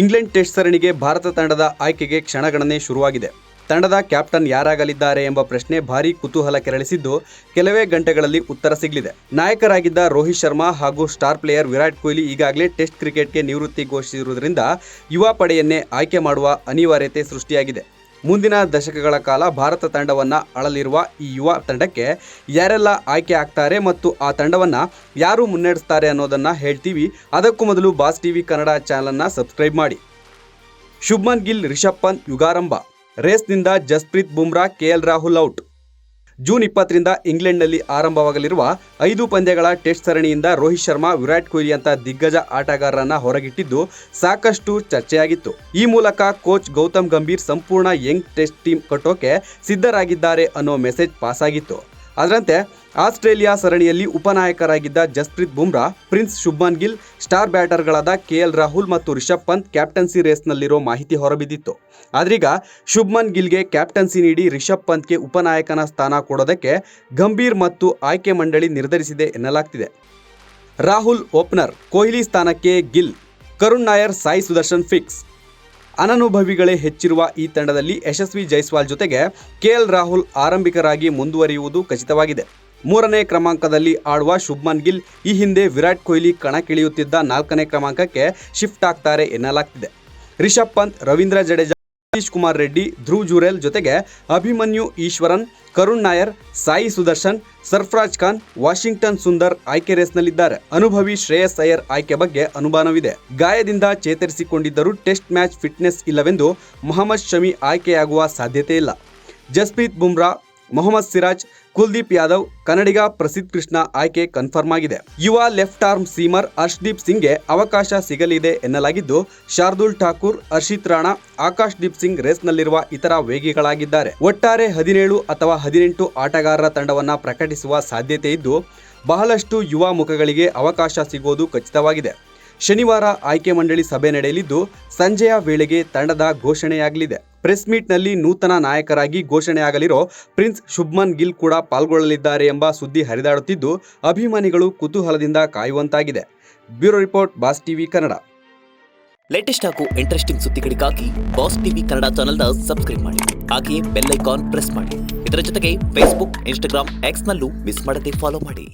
England test ಸರಣಿಗೆ ಭಾರತ ತಂಡದ ಆಯ್ಕೆಗೆ ಕ್ಷಣಗಣನೆ ಶುರುವಾಗಿದೆ. ತಂಡದ ಕ್ಯಾಪ್ಟನ್ ಯಾರಾಗಲಿದ್ದಾರೆ ಎಂಬ ಪ್ರಶ್ನೆ ಭಾರೀ ಕುತೂಹಲ ಕೆರಳಿಸಿದ್ದು, ಕೆಲವೇ ಗಂಟೆಗಳಲ್ಲಿ ಉತ್ತರ ಸಿಗಲಿದೆ. ನಾಯಕರಾಗಿದ್ದ ರೋಹಿತ್ ಶರ್ಮಾ ಹಾಗೂ ಸ್ಟಾರ್ ಪ್ಲೇಯರ್ ವಿರಾಟ್ ಕೊಹ್ಲಿ ಈಗಾಗಲೇ ಟೆಸ್ಟ್ ಕ್ರಿಕೆಟ್ಗೆ ನಿವೃತ್ತಿ ಘೋಷಿಸಿರುವುದರಿಂದ ಯುವ ಪಡೆಯನ್ನೇ ಆಯ್ಕೆ ಮಾಡುವ ಅನಿವಾರ್ಯತೆ ಸೃಷ್ಟಿಯಾಗಿದೆ. ಮುಂದಿನ ದಶಕಗಳ ಕಾಲ ಭಾರತ ತಂಡವನ್ನು ಆಳಲಿರುವ ಈ ಯುವ ತಂಡಕ್ಕೆ ಯಾರೆಲ್ಲ ಆಯ್ಕೆ ಆಗ್ತಾರೆ ಮತ್ತು ಆ ತಂಡವನ್ನು ಯಾರು ಮುನ್ನಡೆಸ್ತಾರೆ ಅನ್ನೋದನ್ನು ಹೇಳ್ತೀವಿ. ಅದಕ್ಕೂ ಮೊದಲು ಬಾಸ್ ಟಿವಿ ಕನ್ನಡ ಚಾನಲನ್ನು ಸಬ್ಸ್ಕ್ರೈಬ್ ಮಾಡಿ. ಶುಭ್ಮನ್ ಗಿಲ್, ರಿಷಬ್ ಪಂತ್ ಯುಗಾರಂಭ. ರೇಸ್ನಿಂದ Jasprit Bumrah, KL Rahul out. June 20ರಿಂದ ಇಂಗ್ಲೆಂಡ್ನಲ್ಲಿ ಆರಂಭವಾಗಲಿರುವ 5 ಪಂದ್ಯಗಳ ಟೆಸ್ಟ್ ಸರಣಿಯಿಂದ ರೋಹಿತ್ ಶರ್ಮಾ, ವಿರಾಟ್ ಕೊಹ್ಲಿ ಅಂತ ದಿಗ್ಗಜ ಆಟಗಾರರನ್ನ ಹೊರಗಿಟ್ಟಿದ್ದು ಸಾಕಷ್ಟು ಚರ್ಚೆಯಾಗಿತ್ತು. ಈ ಮೂಲಕ ಕೋಚ್ ಗೌತಮ್ ಗಂಭೀರ್ ಸಂಪೂರ್ಣ ಯಂಗ್ ಟೆಸ್ಟ್ ಟೀಮ್ ಕಟ್ಟೋಕೆ ಸಿದ್ಧರಾಗಿದ್ದಾರೆ ಅನ್ನೋ ಮೆಸೇಜ್ ಪಾಸ್ ಆಗಿತ್ತು. ಅದರಂತೆ ಆಸ್ಟ್ರೇಲಿಯಾ ಸರಣಿಯಲ್ಲಿ ಉಪನಾಯಕರಾಗಿದ್ದ ಜಸ್ಪ್ರೀತ್ ಬುಮ್ರಾ, ಪ್ರಿನ್ಸ್ ಶುಭ್ಮನ್ ಗಿಲ್, ಸ್ಟಾರ್ ಬ್ಯಾಟರ್ಗಳಾದ ಕೆಎಲ್ ರಾಹುಲ್ ಮತ್ತು ರಿಷಬ್ ಪಂತ್ ಕ್ಯಾಪ್ಟನ್ಸಿ ರೇಸ್ನಲ್ಲಿರೋ ಮಾಹಿತಿ ಹೊರಬಿದ್ದಿತ್ತು. ಆದ್ರೀಗ ಶುಭ್ಮನ್ ಗಿಲ್ಗೆ ಕ್ಯಾಪ್ಟನ್ಸಿ ನೀಡಿ ರಿಷಬ್ ಪಂತ್ಗೆ ಉಪನಾಯಕನ ಸ್ಥಾನ ಕೊಡೋದಕ್ಕೆ ಗಂಭೀರ್ ಮತ್ತು ಆಯ್ಕೆ ಮಂಡಳಿ ನಿರ್ಧರಿಸಿದೆ ಎನ್ನಲಾಗ್ತಿದೆ. ರಾಹುಲ್ ಓಪನರ್, ಕೊಹ್ಲಿ ಸ್ಥಾನಕ್ಕೆ ಗಿಲ್. ಕರುಣ್ ನಾಯರ್, ಸಾಯಿ ಸುದರ್ಶನ್ ಫಿಕ್ಸ್. ಅನನುಭವಿಗಳೇ ಹೆಚ್ಚಿರುವ ಈ ತಂಡದಲ್ಲಿ ಯಶಸ್ವಿ ಜೈಸ್ವಾಲ್ ಜೊತೆಗೆ ಕೆಎಲ್ ರಾಹುಲ್ ಆರಂಭಿಕರಾಗಿ ಮುಂದುವರಿಯುವುದು ಖಚಿತವಾಗಿದೆ. 3ನೇ ಕ್ರಮಾಂಕದಲ್ಲಿ ಆಡುವ ಶುಭ್ಮನ್ ಗಿಲ್ ಈ ಹಿಂದೆ ವಿರಾಟ್ ಕೊಹ್ಲಿ ಕಣಕ್ಕಿಳಿಯುತ್ತಿದ್ದ 4ನೇ ಕ್ರಮಾಂಕಕ್ಕೆ ಶಿಫ್ಟ್ ಆಗ್ತಾರೆ ಎನ್ನಲಾಗ್ತಿದೆ. ರಿಷಬ್ ಪಂತ್, ರವೀಂದ್ರ ಜಡೇಜಾ, ಸತೀಶ್ ಕುಮಾರ್ ರೆಡ್ಡಿ, ಧ್ರುವ್ ಜುರೇಲ್ ಜೊತೆಗೆ ಅಭಿಮನ್ಯು ಈಶ್ವರನ್, ಕರುಣ್ ನಾಯರ್, ಸಾಯಿ ಸುದರ್ಶನ್, ಸರ್ಫರಾಜ್ ಖಾನ್, ವಾಷಿಂಗ್ಟನ್ ಸುಂದರ್ ಆಯ್ಕೆ ರೇಸ್ನಲ್ಲಿದ್ದಾರೆ. ಅನುಭವಿ ಶ್ರೇಯಸ್ ಅಯ್ಯರ್ ಆಯ್ಕೆ ಬಗ್ಗೆ ಅನುಮಾನವಿದೆ. ಗಾಯದಿಂದ ಚೇತರಿಸಿಕೊಂಡಿದ್ದರೂ ಟೆಸ್ಟ್ ಮ್ಯಾಚ್ ಫಿಟ್ನೆಸ್ ಇಲ್ಲವೆಂದು ಮೊಹಮ್ಮದ್ ಶಮಿ ಆಯ್ಕೆಯಾಗುವ ಸಾಧ್ಯತೆ ಇಲ್ಲ. ಜಸ್ಪ್ರೀತ್ ಬುಮ್ರಾ, ಮೊಹಮ್ಮದ್ ಸಿರಾಜ್, ಕುಲ್ದೀಪ್ ಯಾದವ್, ಕನ್ನಡಿಗ ಪ್ರಸಿದ್ಧ ಕೃಷ್ಣ ಆಯ್ಕೆ ಕನ್ಫರ್ಮ್ ಆಗಿದೆ. ಯುವ ಲೆಫ್ಟ್ ಆರ್ಮ್ ಸೀಮರ್ ಹರ್ಷದೀಪ್ ಸಿಂಗ್ಗೆ ಅವಕಾಶ ಸಿಗಲಿದೆ ಎನ್ನಲಾಗಿದ್ದು, ಶಾರ್ದೂಲ್ ಠಾಕೂರ್, ಹರ್ಷಿತ್ ರಾಣಾ, ಆಕಾಶ್ ದೀಪ್ ಸಿಂಗ್ ರೇಸ್ನಲ್ಲಿರುವ ಇತರ ವೇಗಿಗಳಾಗಿದ್ದಾರೆ. ಒಟ್ಟಾರೆ 17 ಅಥವಾ 18 ಆಟಗಾರರ ತಂಡವನ್ನು ಪ್ರಕಟಿಸುವ ಸಾಧ್ಯತೆ ಇದ್ದು, ಬಹಳಷ್ಟು ಯುವ ಮುಖಗಳಿಗೆ ಅವಕಾಶ ಸಿಗೋದು ಖಚಿತವಾಗಿದೆ. ಶನಿವಾರ ಆಯ್ಕೆ ಮಂಡಳಿ ಸಭೆ ನಡೆಯಲಿದ್ದು, ಸಂಜೆಯ ವೇಳೆಗೆ ತಂಡದ ಘೋಷಣೆಯಾಗಲಿದೆ. ಪ್ರೆಸ್ ಮೀಟ್ನಲ್ಲಿ ನೂತನ ನಾಯಕರಾಗಿ ಘೋಷಣೆಯಾಗಲಿರೋ ಪ್ರಿನ್ಸ್ ಶುಭ್ಮನ್ ಗಿಲ್ ಕೂಡ ಪಾಲ್ಗೊಳ್ಳಲಿದ್ದಾರೆ ಎಂಬ ಸುದ್ದಿ ಹರಿದಾಡುತ್ತಿದ್ದು, ಅಭಿಮಾನಿಗಳು ಕುತೂಹಲದಿಂದ ಕಾಯುವಂತಾಗಿದೆ. Bureau report, boss TV Kannada. Latest ಹಾಗೂ ಇಂಟ್ರೆಸ್ಟಿಂಗ್ ಸುದ್ದಿಗಳಿಗಾಗಿ ಬಾಸ್ ಟಿವಿ ಕನ್ನಡ ಚಾನೆಲ್ನ ಸಬ್ಸ್ಕ್ರೈಬ್ ಮಾಡಿ. ಹಾಗೆಯೇ ಬೆಲ್ ಐಕಾನ್ ಪ್ರೆಸ್ ಮಾಡಿ. ಇದರ ಜೊತೆಗೆ ಫೇಸ್ಬುಕ್, ಇನ್ಸ್ಟಾಗ್ರಾಮ್, ಎಕ್ಸ್ನಲ್ಲೂ ಮಿಸ್ ಮಾಡದೆ ಫಾಲೋ ಮಾಡಿ.